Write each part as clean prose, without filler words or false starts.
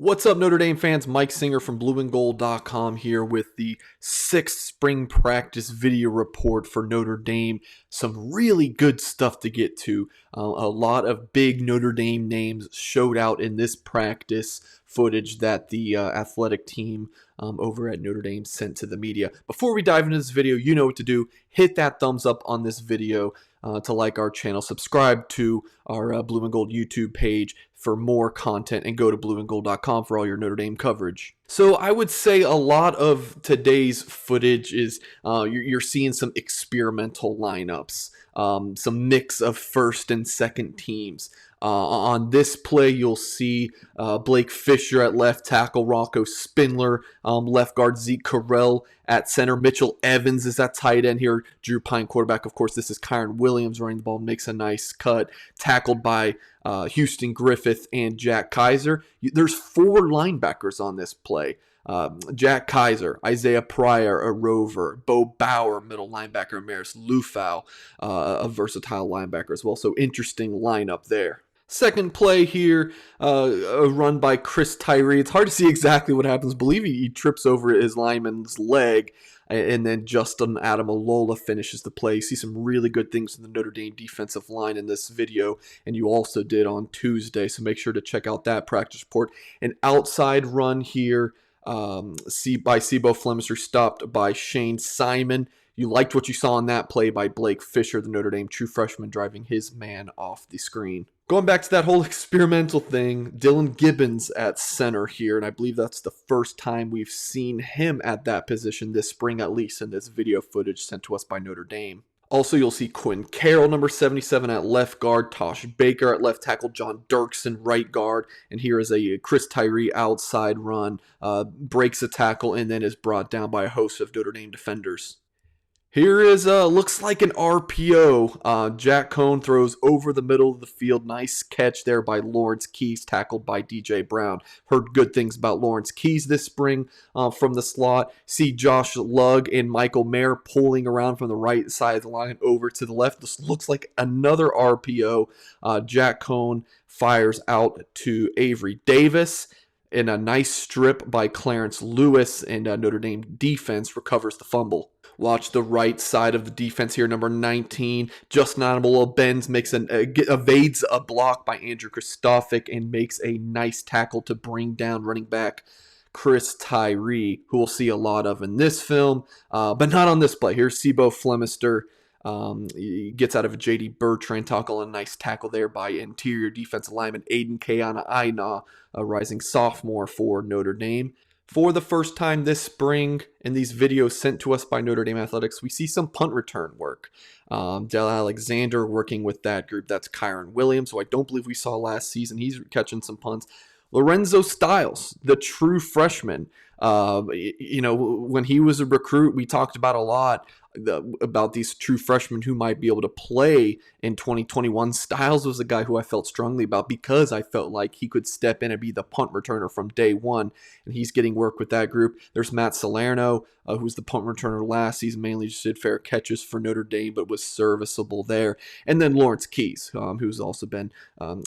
What's up, Notre Dame fans? Mike Singer from blueandgold.com here with the 6th spring practice video report for Notre Dame. Some really good stuff to get to. A lot of big Notre Dame names showed out in this practice footage that the athletic team over at Notre Dame sent to the media. Before we dive into this video, you know what to do. Hit that thumbs up on this video to like our channel. Subscribe to our Blue and Gold YouTube page for more content, and go to blueandgold.com for all your Notre Dame coverage. So I would say a lot of today's footage is you're seeing some experimental lineups, some mix of first and second teams. On this play, you'll see Blake Fisher at left tackle, Rocco Spindler, left guard Zeke Correll at center, Mitchell Evans is at tight end here, Drew Pine quarterback. Of course, this is Kyron Williams running the ball, makes a nice cut, tackled by Houston Griffith and Jack Kaiser. There's 4 linebackers on this play. Jack Kaiser, Isaiah Pryor, a rover, Bo Bauer, middle linebacker, Maris Lufau, a versatile linebacker as well. So interesting lineup there. Second play here, a run by Chris Tyree. It's hard to see exactly what happens. I believe he trips over his lineman's leg, and then Justin Adamalola finishes the play. You see some really good things in the Notre Dame defensive line in this video, and you also did on Tuesday, so make sure to check out that practice report. An outside run here by Sebo Flemister, stopped by Shane Simon. You liked what you saw in that play by Blake Fisher, the Notre Dame true freshman, driving his man off the screen. Going back to that whole experimental thing, Dylan Gibbons at center here, and I believe that's the first time we've seen him at that position this spring, at least in this video footage sent to us by Notre Dame. Also, you'll see Quinn Carroll, number 77, at left guard, Tosh Baker at left tackle, John Dirksen right guard, and here is a Chris Tyree outside run, breaks a tackle, and then is brought down by a host of Notre Dame defenders. Here is, looks like an RPO. Jack Cohn throws over the middle of the field. Nice catch there by Lawrence Keys, tackled by DJ Brown. Heard good things about Lawrence Keys this spring from the slot. See Josh Lugg and Michael Mayer pulling around from the right side of the line over to the left. This looks like another RPO. Jack Cohn fires out to Avery Davis. And a nice strip by Clarence Lewis, and Notre Dame defense recovers the fumble. Watch the right side of the defense here, number 19. Justin Adamalola bends, evades a block by Andrew Kristofic, and makes a nice tackle to bring down running back Chris Tyree, who we'll see a lot of in this film, but not on this play. Here's Sebo Flemister. He gets out of a J.D. Bertrand tackle, a nice tackle there by interior defensive lineman Aiden Keana-Aina, a rising sophomore for Notre Dame. For the first time this spring, in these videos sent to us by Notre Dame Athletics, we see some punt return work. Del Alexander working with that group. That's Kyron Williams, who I don't believe we saw last season. He's catching some punts. Lorenzo Styles, the true freshman. When he was a recruit, we talked about a lot about these true freshmen who might be able to play in 2021. Styles was a guy who I felt strongly about because I felt like he could step in and be the punt returner from day one, and he's getting work with that group. There's Matt Salerno, who's the punt returner last season, mainly just did fair catches for Notre Dame, but was serviceable there. And then Lawrence Keys, who's also been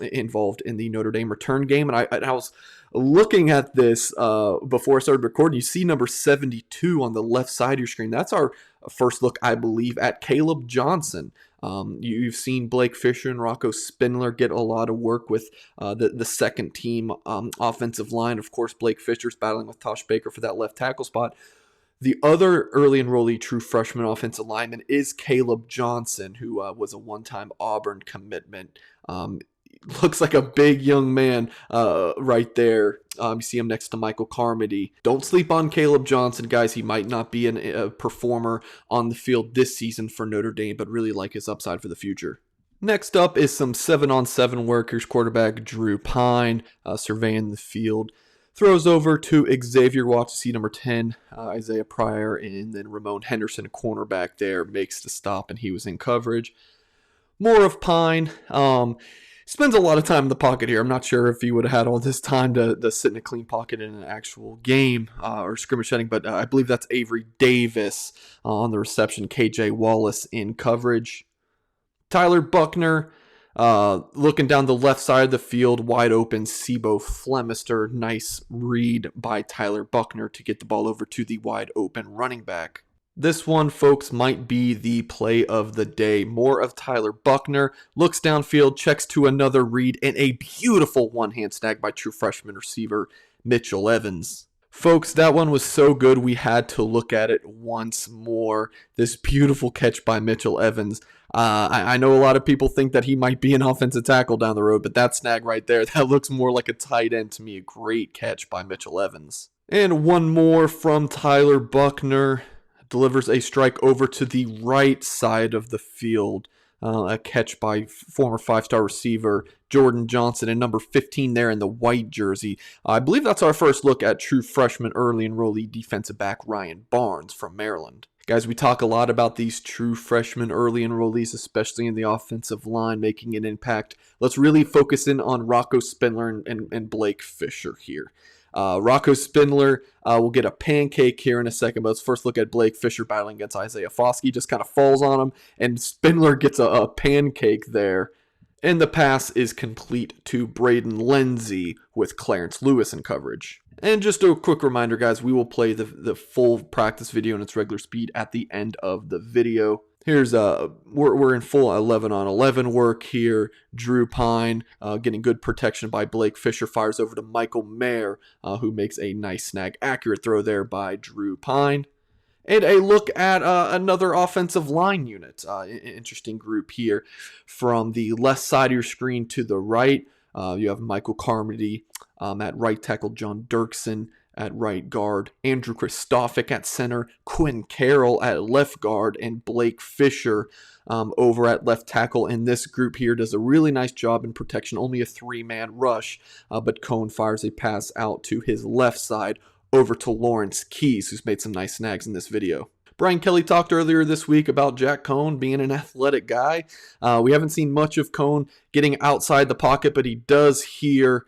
involved in the Notre Dame return game. And I was looking at this before I started recording. You see number 72 on the left side of your screen. That's our first look, I believe, at Caleb Johnson. You've seen Blake Fisher and Rocco Spindler get a lot of work with the second team offensive line. Of course, Blake Fisher's battling with Tosh Baker for that left tackle spot. The other early enrollee true freshman offensive lineman is Caleb Johnson, who was a one-time Auburn commitment. Looks like a big young man right there. You see him next to Michael Carmody. Don't sleep on Caleb Johnson, guys. He might not be a performer on the field this season for Notre Dame, but really like his upside for the future. Next up is some 7-on-7 workers. Quarterback Drew Pine surveying the field. Throws over to Xavier Watts to see number 10, Isaiah Pryor, and then Ramon Henderson, a cornerback there, makes the stop, and he was in coverage. More of Pine. Spends a lot of time in the pocket here. I'm not sure if he would have had all this time to sit in a clean pocket in an actual game or scrimmage setting, but I believe that's Avery Davis on the reception. KJ Wallace in coverage. Tyler Buchner Looking down the left side of the field, wide open, Sibo Flemister. Nice read by Tyler Buchner to get the ball over to the wide open running back. This one, folks, might be the play of the day. More of Tyler Buchner. Looks downfield, checks to another read, and a beautiful one-hand snag by true freshman receiver Mitchell Evans. Folks, that one was so good we had to look at it once more. This beautiful catch by Mitchell Evans. I know a lot of people think that he might be an offensive tackle down the road, but that snag right there, that looks more like a tight end to me. A great catch by Mitchell Evans. And one more from Tyler Buchner. Delivers a strike over to the right side of the field. A catch by former five-star receiver Jordan Johnson and number 15 there in the white jersey. I believe that's our first look at true freshman early enrollee defensive back Ryan Barnes from Maryland. Guys, we talk a lot about these true freshman early enrollees, especially in the offensive line, making an impact. Let's really focus in on Rocco Spindler and Blake Fisher here. Rocco Spindler will get a pancake here in a second, but let's first look at Blake Fisher battling against Isaiah Foskey. Just kind of falls on him, and Spindler gets a pancake there. And the pass is complete to Braden Lindsey with Clarence Lewis in coverage. And just a quick reminder, guys, we will play the full practice video in its regular speed at the end of the video. Here's we're in full 11-on-11 work here. Drew Pine getting good protection by Blake Fisher, fires over to Michael Mayer, who makes a nice snag. Accurate throw there by Drew Pine. And a look at another offensive line unit. Interesting group here. From the left side of your screen to the right, you have Michael Carmody at right tackle, John Dirksen at right guard, Andrew Kristofic at center, Quinn Carroll at left guard, and Blake Fisher over at left tackle. And this group here does a really nice job in protection, only a three-man rush, but Cone fires a pass out to his left side over to Lawrence Keys, who's made some nice snags in this video. Brian Kelly talked earlier this week about Jack Cone being an athletic guy. We haven't seen much of Cone getting outside the pocket, but he does here.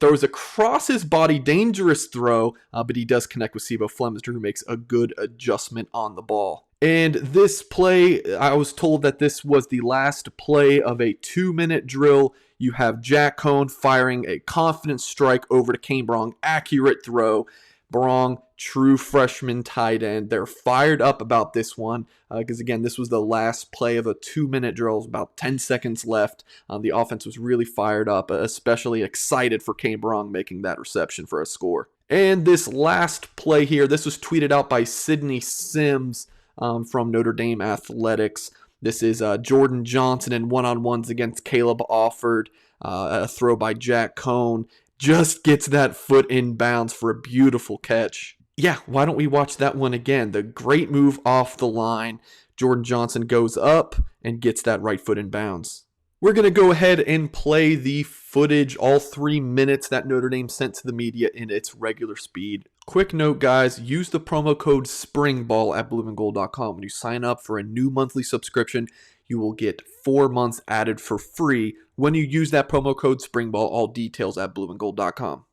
Throws across his body, dangerous throw, but he does connect with Sibo Flemister, who makes a good adjustment on the ball. And this play, I was told that this was the last play of a 2-minute drill. You have Jack Cone firing a confident strike over to Kane Brong, accurate throw. Brong, true freshman tight end. They're fired up about this one because, again, this was the last play of a 2-minute drill. About 10 seconds left. The offense was really fired up, especially excited for Kane Brong making that reception for a score. And this last play here, this was tweeted out by Sydney Sims from Notre Dame Athletics. This is Jordan Johnson in one-on-ones against Caleb Offord. A throw by Jack Cone. Just gets that foot in bounds for a beautiful catch. Yeah, why don't we watch that one again? The great move off the line. Jordan Johnson goes up and gets that right foot in bounds. We're going to go ahead and play the footage, all 3 minutes that Notre Dame sent to the media in its regular speed. Quick note, guys, use the promo code SPRINGBALL at blueandgold.com. When you sign up for a new monthly subscription, you will get 4 months added for free when you use that promo code SPRINGBALL. All details at blueandgold.com.